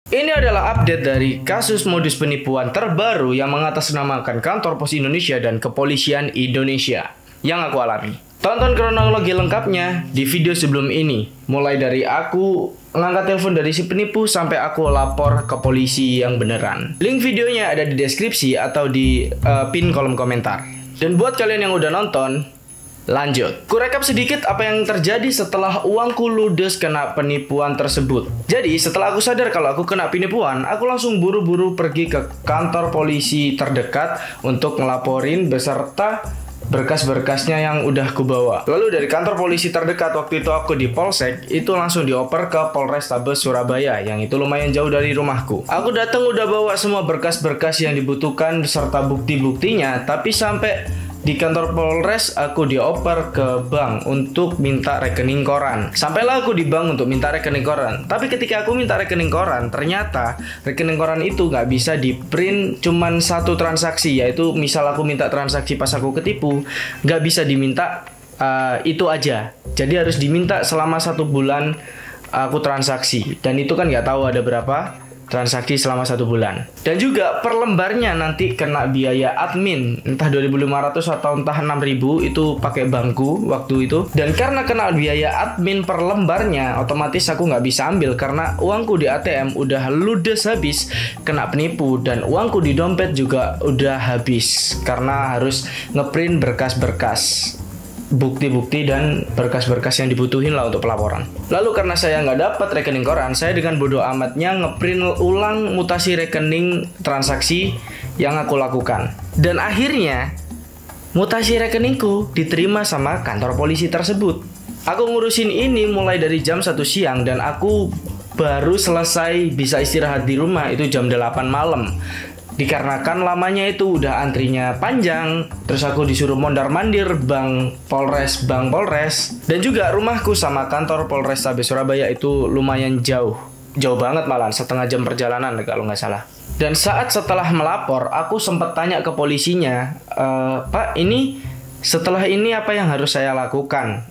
Ini adalah update dari kasus modus penipuan terbaru yang mengatasnamakan Kantor Pos Indonesia dan Kepolisian Indonesia yang aku alami. Tonton kronologi lengkapnya di video sebelum ini. Mulai dari aku ngangkat telepon dari si penipu sampai aku lapor ke polisi yang beneran. Link videonya ada di deskripsi atau di pin kolom komentar. Dan buat kalian yang udah nonton, lanjut. Kurekap sedikit apa yang terjadi setelah uangku ludes kena penipuan tersebut. Jadi setelah aku sadar kalau aku kena penipuan, aku langsung buru-buru pergi ke kantor polisi terdekat untuk ngelaporin beserta berkas-berkasnya yang udah aku bawa. Lalu dari kantor polisi terdekat waktu itu aku di Polsek, itu langsung dioper ke Polrestabes Surabaya yang itu lumayan jauh dari rumahku. Aku datang udah bawa semua berkas-berkas yang dibutuhkan beserta bukti-buktinya, tapi sampai di kantor Polres aku dioper ke bank untuk minta rekening koran. Sampailah aku di bank untuk minta rekening koran. Tapi ketika aku minta rekening koran, ternyata rekening koran itu nggak bisa di print cuman satu transaksi. Yaitu misal aku minta transaksi pas aku ketipu, nggak bisa diminta itu aja. Jadi harus diminta selama 1 bulan aku transaksi. Dan itu kan nggak tahu ada berapa transaksi selama 1 bulan. Dan juga per lembarnya nanti kena biaya admin entah 2.500 atau entah 6.000 itu pakai bankku waktu itu. Dan karena kena biaya admin per lembarnya, otomatis aku nggak bisa ambil karena uangku di ATM udah ludes habis kena penipu, dan uangku di dompet juga udah habis karena harus ngeprint berkas-berkas, bukti-bukti dan berkas-berkas yang dibutuhin lah untuk pelaporan. Lalu karena saya nggak dapat rekening koran, saya dengan bodoh amatnya ngeprint ulang mutasi rekening transaksi yang aku lakukan. Dan akhirnya mutasi rekeningku diterima sama kantor polisi tersebut. Aku ngurusin ini mulai dari jam 1 siang dan aku baru selesai bisa istirahat di rumah itu jam 8 malam. Dikarenakan lamanya itu udah antrinya panjang, terus aku disuruh mondar-mandir bank Polres, dan juga rumahku sama kantor Polrestabes Surabaya itu lumayan jauh banget, malah setengah jam perjalanan kalau nggak salah. Dan saat setelah melapor, aku sempat tanya ke polisinya, Pak, ini setelah ini apa yang harus saya lakukan?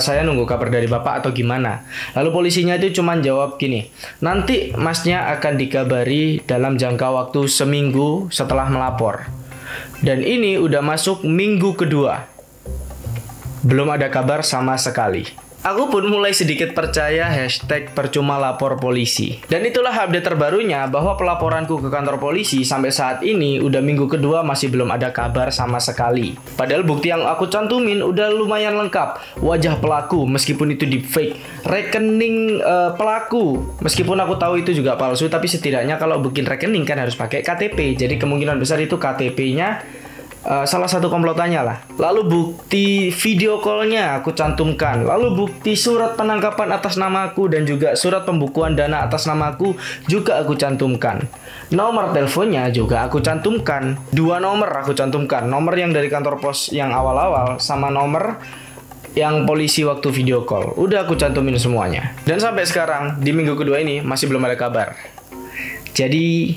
Saya nunggu kabar dari Bapak atau gimana? Lalu polisinya itu cuma jawab gini, nanti masnya akan dikabari dalam jangka waktu seminggu setelah melapor. Dan ini udah masuk minggu kedua, belum ada kabar sama sekali. Aku pun mulai sedikit percaya hashtag percuma lapor polisi. Dan itulah update terbarunya bahwa pelaporanku ke kantor polisi sampai saat ini udah minggu kedua masih belum ada kabar sama sekali. Padahal bukti yang aku cantumin udah lumayan lengkap. Wajah pelaku meskipun itu deepfake, rekening pelaku meskipun aku tahu itu juga palsu, tapi setidaknya kalau bikin rekening kan harus pakai KTP. Jadi kemungkinan besar itu KTP-nya salah satu komplotannya lah. Lalu bukti video call-nya aku cantumkan. Lalu bukti surat penangkapan atas namaku dan juga surat pembukuan dana atas namaku juga aku cantumkan. Nomor teleponnya juga aku cantumkan. 2 nomor aku cantumkan. Nomor yang dari kantor pos yang awal-awal sama nomor yang polisi waktu video call. Udah aku cantumin semuanya. Dan sampai sekarang di minggu kedua ini masih belum ada kabar. Jadi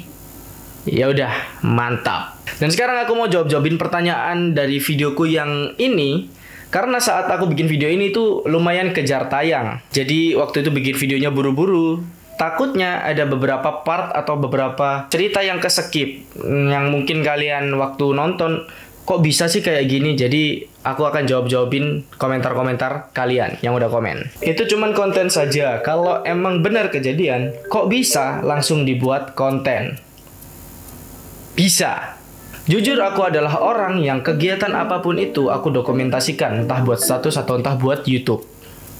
ya udah, mantap. Dan sekarang aku mau jawabin pertanyaan dari videoku yang ini, karena saat aku bikin video ini tuh lumayan kejar tayang. Jadi waktu itu bikin videonya buru-buru, takutnya ada beberapa part atau beberapa cerita yang keskip, yang mungkin kalian waktu nonton kok bisa sih kayak gini. Jadi aku akan jawabin komentar-komentar kalian yang udah komen. Itu cuman konten saja. Kalau emang benar kejadian, kok bisa langsung dibuat konten? Bisa. Jujur aku adalah orang yang kegiatan apapun itu aku dokumentasikan, entah buat status atau entah buat YouTube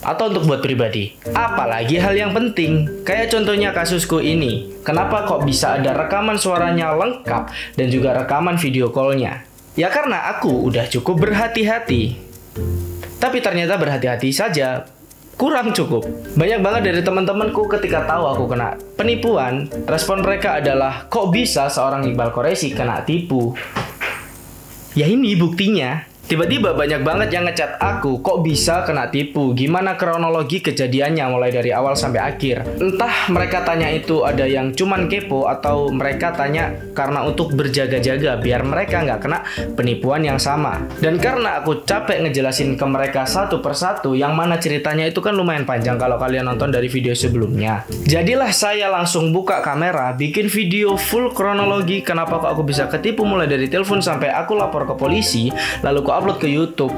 atau untuk buat pribadi. Apalagi hal yang penting, kayak contohnya kasusku ini. Kenapa kok bisa ada rekaman suaranya lengkap dan juga rekaman video call-nya? Ya karena aku udah cukup berhati-hati. Tapi ternyata berhati-hati saja kurang cukup. Banyak banget dari teman-temanku ketika tahu aku kena penipuan, respon mereka adalah, kok bisa seorang Iqbal Qureshi kena tipu? Ya ini buktinya. Tiba-tiba banyak banget yang ngechat aku, kok bisa kena tipu? Gimana kronologi kejadiannya mulai dari awal sampai akhir? Entah mereka tanya itu ada yang cuman kepo atau mereka tanya karena untuk berjaga-jaga biar mereka nggak kena penipuan yang sama. Dan karena aku capek ngejelasin ke mereka satu persatu, yang mana ceritanya itu kan lumayan panjang kalau kalian nonton dari video sebelumnya. Jadilah saya langsung buka kamera, bikin video full kronologi kenapa kok aku bisa ketipu mulai dari telepon sampai aku lapor ke polisi, lalu aku upload ke YouTube,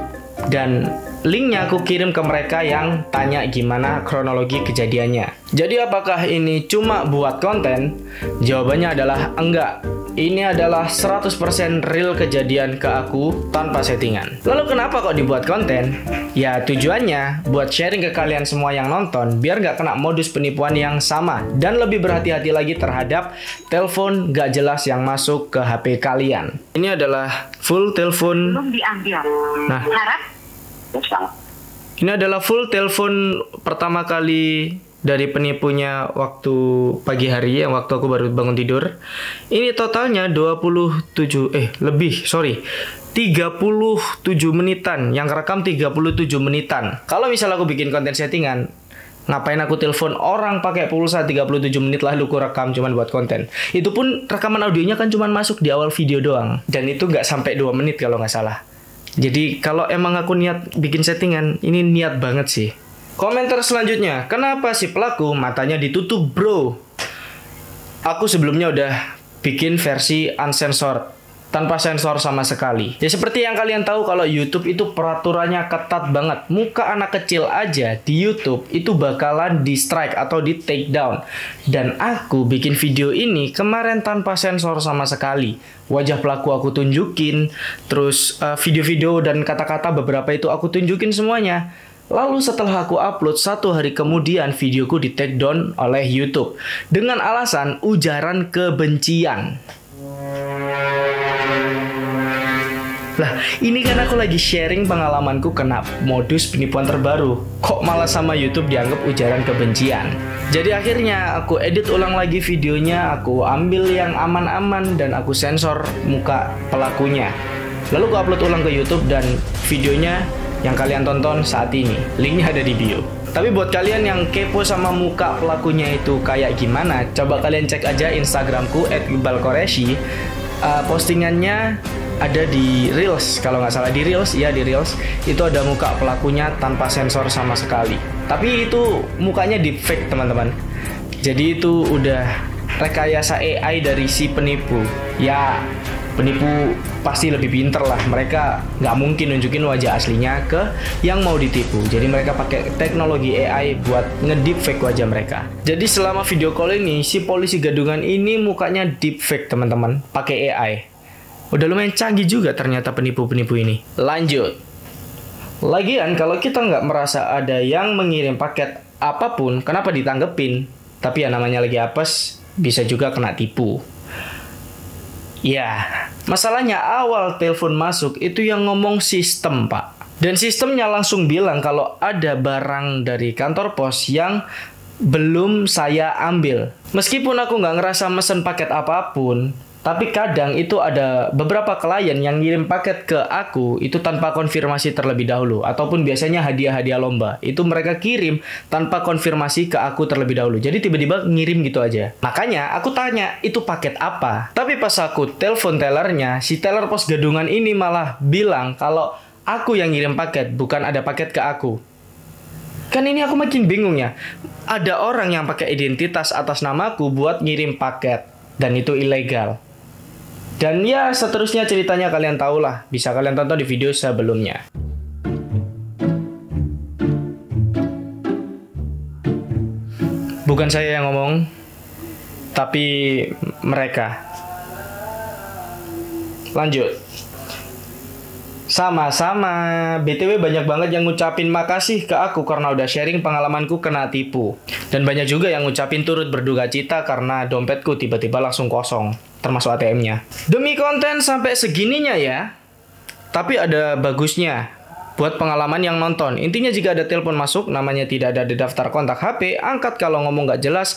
dan linknya aku kirim ke mereka yang tanya gimana kronologi kejadiannya. Jadi apakah ini cuma buat konten? Jawabannya adalah enggak. Ini adalah 100% real kejadian ke aku tanpa settingan. Lalu kenapa kok dibuat konten? Ya tujuannya buat sharing ke kalian semua yang nonton biar nggak kena modus penipuan yang sama dan lebih berhati-hati lagi terhadap telepon nggak jelas yang masuk ke HP kalian. Ini adalah full telepon. Belum diambil. Nah, ini adalah full telepon pertama kali dari penipunya waktu pagi hari, yang waktu aku baru bangun tidur. Ini totalnya 37 menitan. Yang rekam 37 menitan. Kalau misalnya aku bikin konten settingan, ngapain aku telepon orang pakai pulsa 37 menit lalu aku rekam cuman buat konten. Itu pun rekaman audionya kan cuman masuk di awal video doang. Dan itu nggak sampai 2 menit kalau nggak salah. Jadi kalau emang aku niat bikin settingan, ini niat banget sih. Komentar selanjutnya, kenapa si pelaku matanya ditutup bro? Aku sebelumnya udah bikin versi uncensored, tanpa sensor sama sekali. Ya seperti yang kalian tahu kalau YouTube itu peraturannya ketat banget. Muka anak kecil aja di YouTube itu bakalan di strike atau di take down. Dan aku bikin video ini kemarin tanpa sensor sama sekali. Wajah pelaku aku tunjukin, terus video-video dan kata-kata beberapa itu aku tunjukin semuanya. Lalu setelah aku upload 1 hari kemudian videoku di take down oleh YouTube dengan alasan ujaran kebencian. Lah, ini kan aku lagi sharing pengalamanku kena modus penipuan terbaru. Kok malah sama YouTube dianggap ujaran kebencian? Jadi akhirnya aku edit ulang lagi videonya, aku ambil yang aman-aman dan aku sensor muka pelakunya. Lalu aku upload ulang ke YouTube dan videonya yang kalian tonton saat ini, linknya ada di bio. Tapi buat kalian yang kepo sama muka pelakunya itu kayak gimana, coba kalian cek aja Instagramku @iqbalqureshi. Postingannya ada di Reels, kalau nggak salah di Reels, ya di Reels itu ada muka pelakunya tanpa sensor sama sekali. Tapi itu mukanya deepfake teman-teman. Jadi itu udah rekayasa AI dari si penipu. Ya penipu pasti lebih pinter lah, mereka nggak mungkin nunjukin wajah aslinya ke yang mau ditipu. Jadi mereka pakai teknologi AI buat ngedeepfake wajah mereka. Jadi selama video call ini si polisi gadungan ini mukanya deepfake teman-teman, pakai AI. Udah lumayan canggih juga ternyata penipu-penipu ini. Lanjut. Lagian kalau kita nggak merasa ada yang mengirim paket apapun, kenapa ditanggepin? Tapi ya namanya lagi apes, bisa juga kena tipu. Ya, masalahnya awal telepon masuk itu yang ngomong sistem, Pak. Dan sistemnya langsung bilang kalau ada barang dari kantor pos yang belum saya ambil. Meskipun aku nggak ngerasa mesen paket apapun, tapi kadang itu ada beberapa klien yang ngirim paket ke aku itu tanpa konfirmasi terlebih dahulu. Ataupun biasanya hadiah-hadiah lomba. Itu mereka kirim tanpa konfirmasi ke aku terlebih dahulu. Jadi tiba-tiba ngirim gitu aja. Makanya aku tanya, itu paket apa? Tapi pas aku telepon tellernya, si teller pos gadungan ini malah bilang kalau aku yang ngirim paket, bukan ada paket ke aku. Kan ini aku makin bingung ya. Ada orang yang pakai identitas atas namaku buat ngirim paket. Dan itu ilegal. Dan ya seterusnya ceritanya kalian tahulah, bisa kalian tonton di video sebelumnya. Bukan saya yang ngomong, tapi mereka. Lanjut. Sama-sama. BTW banyak banget yang ngucapin makasih ke aku karena udah sharing pengalamanku kena tipu. Dan banyak juga yang ngucapin turut berduka cita karena dompetku tiba-tiba langsung kosong, termasuk ATM-nya. Demi konten sampai segininya ya. Tapi ada bagusnya buat pengalaman yang nonton. Intinya jika ada telepon masuk, namanya tidak ada di daftar kontak HP, angkat. Kalau ngomong nggak jelas,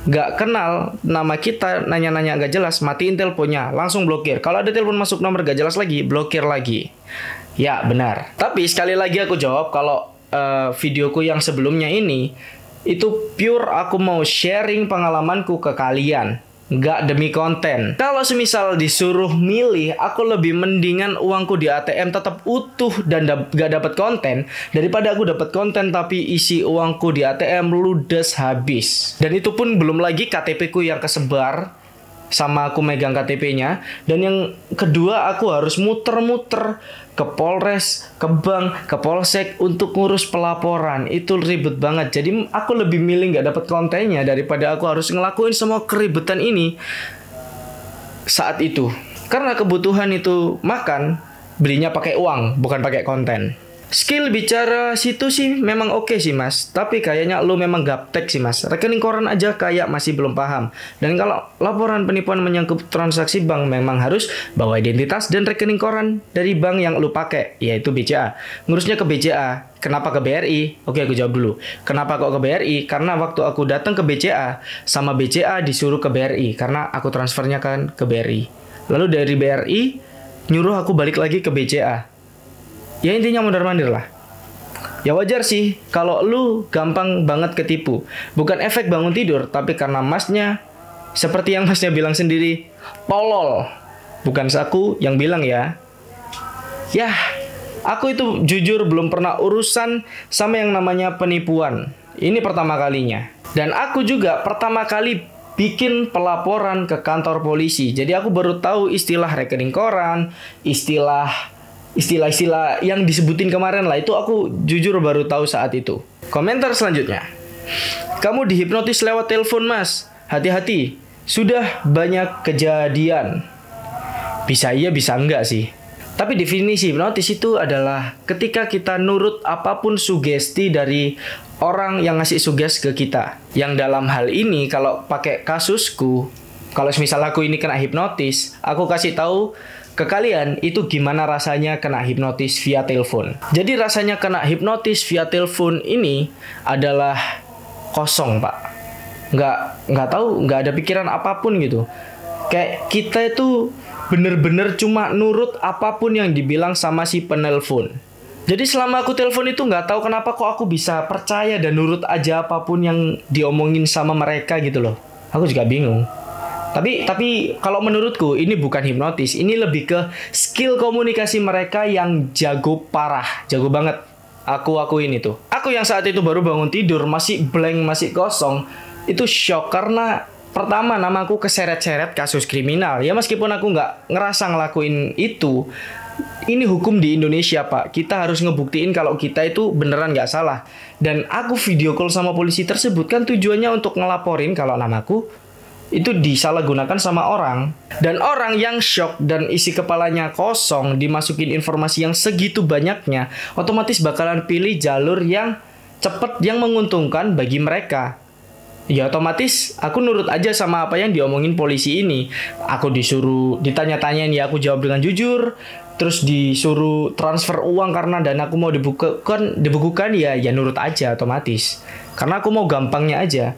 nggak kenal nama kita, nanya-nanya nggak jelas, matiin teleponnya, langsung blokir. Kalau ada telepon masuk nomor nggak jelas lagi, blokir lagi. Ya, benar. Tapi sekali lagi aku jawab kalau videoku yang sebelumnya ini itu pure aku mau sharing pengalamanku ke kalian, nggak demi konten. Kalau semisal disuruh milih, aku lebih mendingan uangku di ATM tetap utuh dan nggak dapat konten daripada aku dapat konten tapi isi uangku di ATM ludes habis. Dan itu pun belum lagi KTP ku yang kesebar sama aku megang KTP-nya. Dan yang kedua, aku harus muter-muter ke Polres, ke bank, ke Polsek untuk ngurus pelaporan. Itu ribet banget. Jadi aku lebih milih nggak dapat kontennya daripada aku harus ngelakuin semua keribetan ini saat itu. Karena kebutuhan itu makan, belinya pakai uang, bukan pakai konten. Skill bicara situ sih memang oke sih mas, tapi kayaknya lu memang gaptek sih mas. Rekening koran aja kayak masih belum paham. Dan kalau laporan penipuan menyangkut transaksi bank, memang harus bawa identitas dan rekening koran dari bank yang lu pakai, yaitu BCA. Ngurusnya ke BCA. Kenapa ke BRI? Oke, aku jawab dulu. Kenapa kok ke BRI? Karena waktu aku datang ke BCA, sama BCA disuruh ke BRI, karena aku transfernya kan ke BRI. Lalu dari BRI nyuruh aku balik lagi ke BCA. Ya intinya mondar-mandir lah. Ya wajar sih kalau lu gampang banget ketipu. Bukan efek bangun tidur, tapi karena masnya, seperti yang masnya bilang sendiri, tolol. Bukan aku yang bilang ya. Yah, aku itu jujur belum pernah urusan sama yang namanya penipuan. Ini pertama kalinya. Dan aku juga pertama kali bikin pelaporan ke kantor polisi. Jadi aku baru tahu istilah rekening koran, istilah yang disebutin kemarin lah. Itu aku jujur baru tahu saat itu. Komentar selanjutnya. Kamu dihipnotis lewat telepon mas. Hati-hati. Sudah banyak kejadian. Bisa iya bisa enggak sih. Tapi definisi hipnotis itu adalah ketika kita nurut apapun sugesti dari orang yang ngasih sugesti ke kita. Yang dalam hal ini kalau pakai kasusku, kalau misal aku ini kena hipnotis, aku kasih tahu ke kalian itu gimana rasanya kena hipnotis via telepon. Jadi rasanya kena hipnotis via telepon ini adalah kosong pak. Nggak tahu, nggak ada pikiran apapun gitu. Kayak kita itu bener-bener cuma nurut apapun yang dibilang sama si penelpon. Jadi selama aku telepon itu nggak tahu kenapa kok aku bisa percaya dan nurut aja apapun yang diomongin sama mereka gitu loh. Aku juga bingung. Tapi kalau menurutku ini bukan hipnotis, ini lebih ke skill komunikasi mereka yang jago parah, jago banget. Aku ini tuh. Aku yang saat itu baru bangun tidur, masih blank, masih kosong, itu shock karena pertama namaku keseret-seret kasus kriminal. Ya meskipun aku nggak ngerasa ngelakuin itu, ini hukum di Indonesia pak. Kita harus ngebuktiin kalau kita itu beneran nggak salah. Dan aku video call sama polisi tersebut kan tujuannya untuk ngelaporin kalau namaku itu disalahgunakan sama orang. Dan orang yang shock dan isi kepalanya kosong dimasukin informasi yang segitu banyaknya, otomatis bakalan pilih jalur yang cepet, yang menguntungkan bagi mereka. Ya otomatis aku nurut aja sama apa yang diomongin polisi ini. Aku disuruh ditanya-tanyain, ya aku jawab dengan jujur. Terus disuruh transfer uang karena dana aku mau dibukukan ya nurut aja otomatis. Karena aku mau gampangnya aja.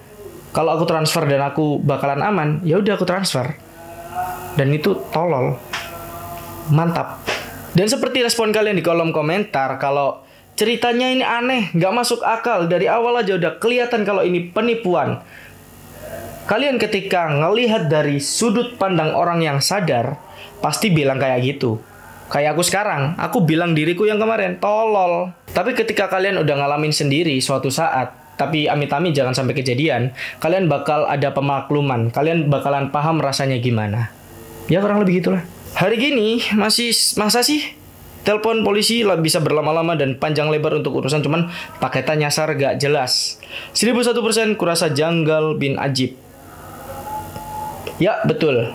Kalau aku transfer dan aku bakalan aman, ya udah aku transfer. Dan itu tolol. Mantap. Dan seperti respon kalian di kolom komentar, kalau ceritanya ini aneh, nggak masuk akal, dari awal aja udah kelihatan kalau ini penipuan. Kalian ketika ngelihat dari sudut pandang orang yang sadar, pasti bilang kayak gitu. Kayak aku sekarang, aku bilang diriku yang kemarin, tolol. Tapi ketika kalian udah ngalamin sendiri suatu saat, tapi amit-amit jangan sampai kejadian, kalian bakal ada pemakluman, kalian bakalan paham rasanya gimana. Ya kurang lebih gitulah. Hari gini masa sih telepon polisi lah bisa berlama-lama dan panjang lebar untuk urusan cuman paketan nyasar gak jelas. 1001% kurasa janggal bin ajib. Ya betul.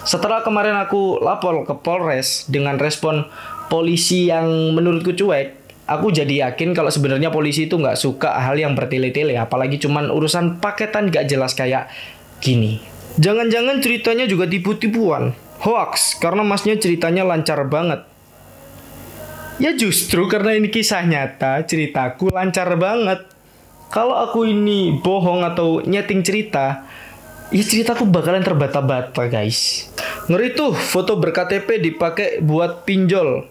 Setelah kemarin aku lapor ke Polres dengan respon polisi yang menurutku cuek, aku jadi yakin kalau sebenarnya polisi itu nggak suka hal yang bertele-tele, apalagi cuman urusan paketan gak jelas kayak gini. Jangan-jangan ceritanya juga tipu-tipuan, hoax, karena masnya ceritanya lancar banget. Ya justru karena ini kisah nyata, ceritaku lancar banget. Kalau aku ini bohong atau nyeting cerita, ya ceritaku bakalan terbata-bata guys. Ngeri tuh foto ber-KTP dipakai buat pinjol.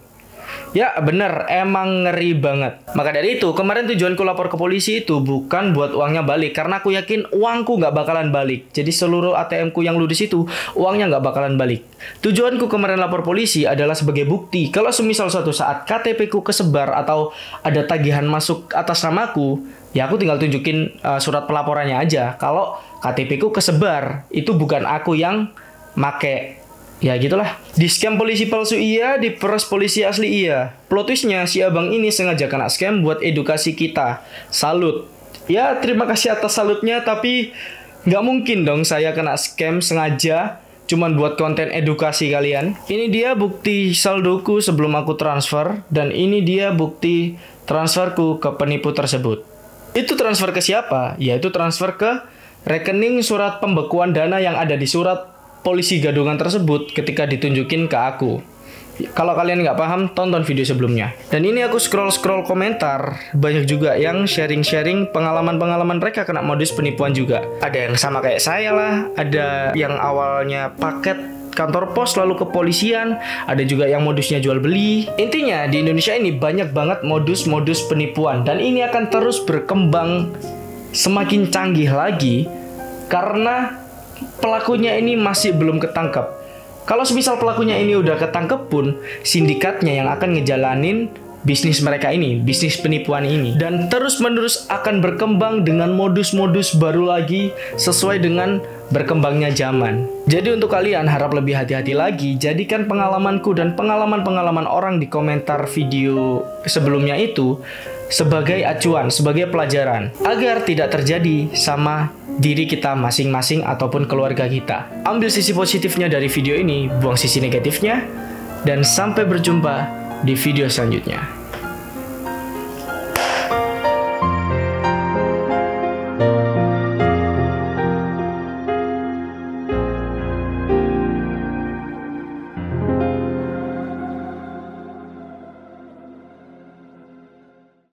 Ya bener, emang ngeri banget. Maka dari itu, kemarin tujuanku lapor ke polisi itu bukan buat uangnya balik, karena aku yakin uangku nggak bakalan balik. Jadi seluruh ATM-ku yang ludes itu, uangnya nggak bakalan balik. Tujuanku kemarin lapor polisi adalah sebagai bukti, kalau semisal suatu saat KTP-ku kesebar atau ada tagihan masuk atas namaku, ya aku tinggal tunjukin surat pelaporannya aja. Kalau KTP-ku kesebar, itu bukan aku yang make. Ya gitulah. Di scam polisi palsu iya, di peras polisi asli iya. Plot twistnya, si abang ini sengaja kena scam buat edukasi kita. Salut. Ya terima kasih atas salutnya, tapi nggak mungkin dong saya kena scam sengaja cuman buat konten edukasi kalian. Ini dia bukti saldoku sebelum aku transfer, dan ini dia bukti transferku ke penipu tersebut. Itu transfer ke siapa? Yaitu transfer ke rekening surat pembekuan dana yang ada di surat polisi gadungan tersebut ketika ditunjukin ke aku. Kalau kalian nggak paham, tonton video sebelumnya. Dan ini aku scroll-scroll komentar, banyak juga yang sharing-sharing pengalaman-pengalaman mereka kena modus penipuan juga. Ada yang sama kayak saya lah, ada yang awalnya paket kantor pos lalu kepolisian, ada juga yang modusnya jual beli. Intinya di Indonesia ini banyak banget modus-modus penipuan, dan ini akan terus berkembang semakin canggih lagi karena pelakunya ini masih belum ketangkep. Kalau semisal pelakunya ini udah ketangkep pun, sindikatnya yang akan ngejalanin bisnis mereka ini, bisnis penipuan ini, dan terus-menerus akan berkembang dengan modus-modus baru lagi sesuai dengan berkembangnya zaman. Jadi untuk kalian harap lebih hati-hati lagi, jadikan pengalamanku dan pengalaman-pengalaman orang di komentar video sebelumnya itu sebagai acuan, sebagai pelajaran, agar tidak terjadi sama diri kita masing-masing ataupun keluarga kita. Ambil sisi positifnya dari video ini, buang sisi negatifnya, dan sampai berjumpa di video selanjutnya.